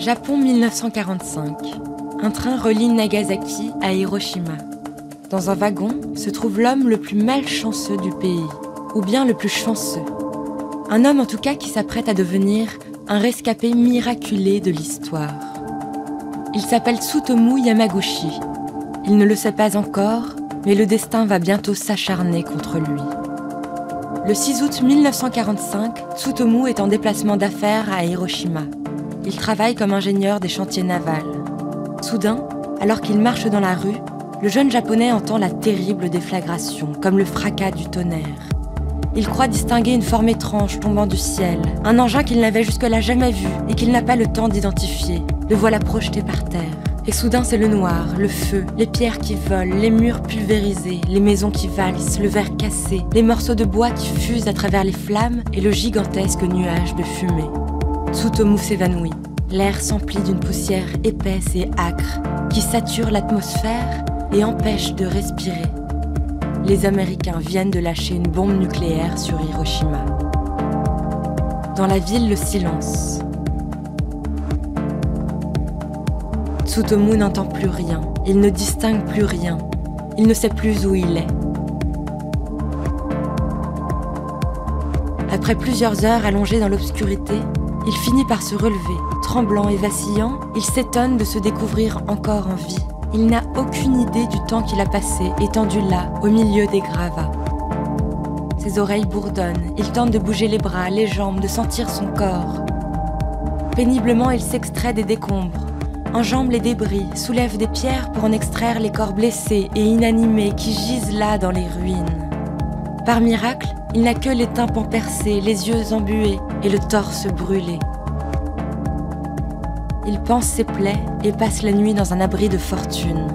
Japon 1945. Un train relie Nagasaki à Hiroshima. Dans un wagon se trouve l'homme le plus malchanceux du pays, ou bien le plus chanceux. Un homme en tout cas qui s'apprête à devenir un rescapé miraculé de l'histoire. Il s'appelle Tsutomu Yamaguchi. Il ne le sait pas encore, mais le destin va bientôt s'acharner contre lui. Le 6 août 1945, Tsutomu est en déplacement d'affaires à Hiroshima. Il travaille comme ingénieur des chantiers navals. Soudain, alors qu'il marche dans la rue, le jeune japonais entend la terrible déflagration, comme le fracas du tonnerre. Il croit distinguer une forme étrange tombant du ciel, un engin qu'il n'avait jusque-là jamais vu et qu'il n'a pas le temps d'identifier. Le voilà projeté par terre. Et soudain, c'est le noir, le feu, les pierres qui volent, les murs pulvérisés, les maisons qui valsent, le verre cassé, les morceaux de bois qui fusent à travers les flammes et le gigantesque nuage de fumée. Tsutomu s'évanouit. L'air s'emplit d'une poussière épaisse et âcre qui sature l'atmosphère et empêche de respirer. Les Américains viennent de lâcher une bombe nucléaire sur Hiroshima. Dans la ville, le silence. Tsutomu n'entend plus rien, il ne distingue plus rien, il ne sait plus où il est. Après plusieurs heures allongé dans l'obscurité, il finit par se relever. Tremblant et vacillant, il s'étonne de se découvrir encore en vie. Il n'a aucune idée du temps qu'il a passé, étendu là, au milieu des gravats. Ses oreilles bourdonnent, il tente de bouger les bras, les jambes, de sentir son corps. Péniblement, il s'extrait des décombres, enjambe les débris, soulève des pierres pour en extraire les corps blessés et inanimés qui gisent là dans les ruines. Par miracle, il n'a que les tympans percés, les yeux embués et le torse brûlé. Il panse ses plaies et passe la nuit dans un abri de fortune.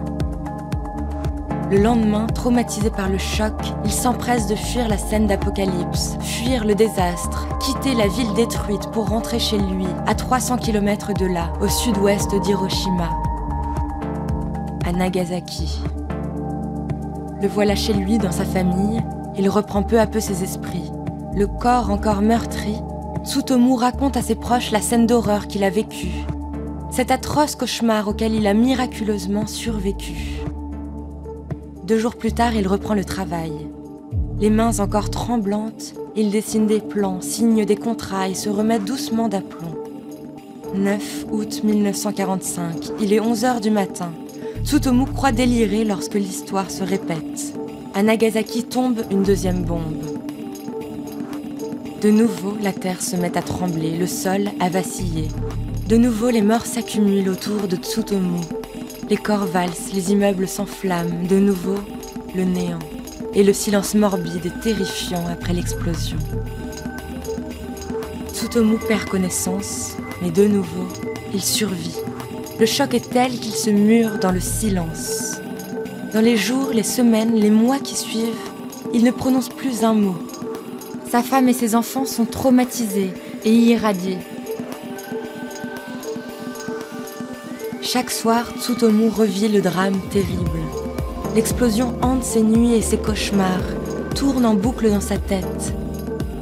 Le lendemain, traumatisé par le choc, il s'empresse de fuir la scène d'apocalypse, fuir le désastre, quitter la ville détruite pour rentrer chez lui, à 300 km de là, au sud-ouest d'Hiroshima, à Nagasaki. Le voilà chez lui, dans sa famille, il reprend peu à peu ses esprits. Le corps encore meurtri, Tsutomu raconte à ses proches la scène d'horreur qu'il a vécue. Cet atroce cauchemar auquel il a miraculeusement survécu. 2 jours plus tard, il reprend le travail. Les mains encore tremblantes, il dessine des plans, signe des contrats et se remet doucement d'aplomb. 9 août 1945, il est 11h du matin. Tsutomu croit délirer lorsque l'histoire se répète. À Nagasaki tombe une deuxième bombe. De nouveau, la terre se met à trembler, le sol à vaciller. De nouveau, les morts s'accumulent autour de Tsutomu. Les corps valsent, les immeubles s'enflamment. De nouveau, le néant. Et le silence morbide et terrifiant après l'explosion. Tsutomu perd connaissance, mais de nouveau, il survit. Le choc est tel qu'il se mure dans le silence. Dans les jours, les semaines, les mois qui suivent, il ne prononce plus un mot. Sa femme et ses enfants sont traumatisés et irradiés. Chaque soir, Tsutomu revit le drame terrible. L'explosion hante ses nuits et ses cauchemars, tourne en boucle dans sa tête.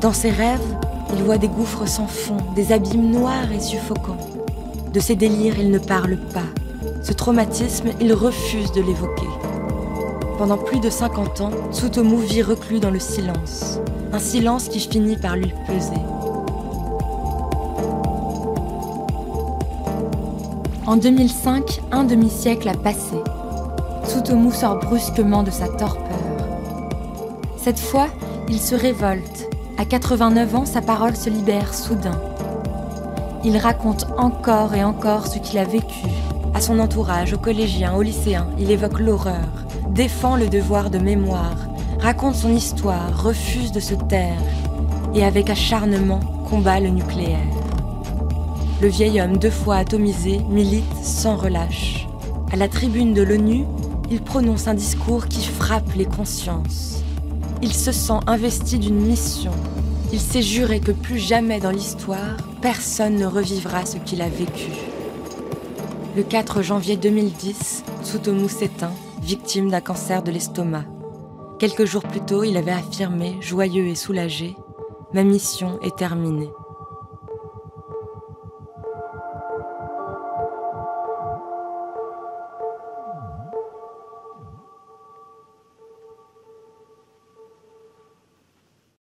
Dans ses rêves, il voit des gouffres sans fond, des abîmes noirs et suffocants. De ses délires, il ne parle pas. Ce traumatisme, il refuse de l'évoquer. Pendant plus de 50 ans, Tsutomu vit reclus dans le silence. Un silence qui finit par lui peser. En 2005, un demi-siècle a passé. Tsutomu sort brusquement de sa torpeur. Cette fois, il se révolte. À 89 ans, sa parole se libère soudain. Il raconte encore et encore ce qu'il a vécu. À son entourage, aux collégiens, aux lycéens, il évoque l'horreur, défend le devoir de mémoire, raconte son histoire, refuse de se taire et avec acharnement combat le nucléaire. Le vieil homme 2 fois atomisé milite sans relâche. À la tribune de l'ONU, il prononce un discours qui frappe les consciences. Il se sent investi d'une mission. Il s'est juré que plus jamais dans l'histoire, personne ne revivra ce qu'il a vécu. Le 4 janvier 2010, Tsutomu s'éteint, victime d'un cancer de l'estomac. Quelques jours plus tôt, il avait affirmé, joyeux et soulagé, « Ma mission est terminée ».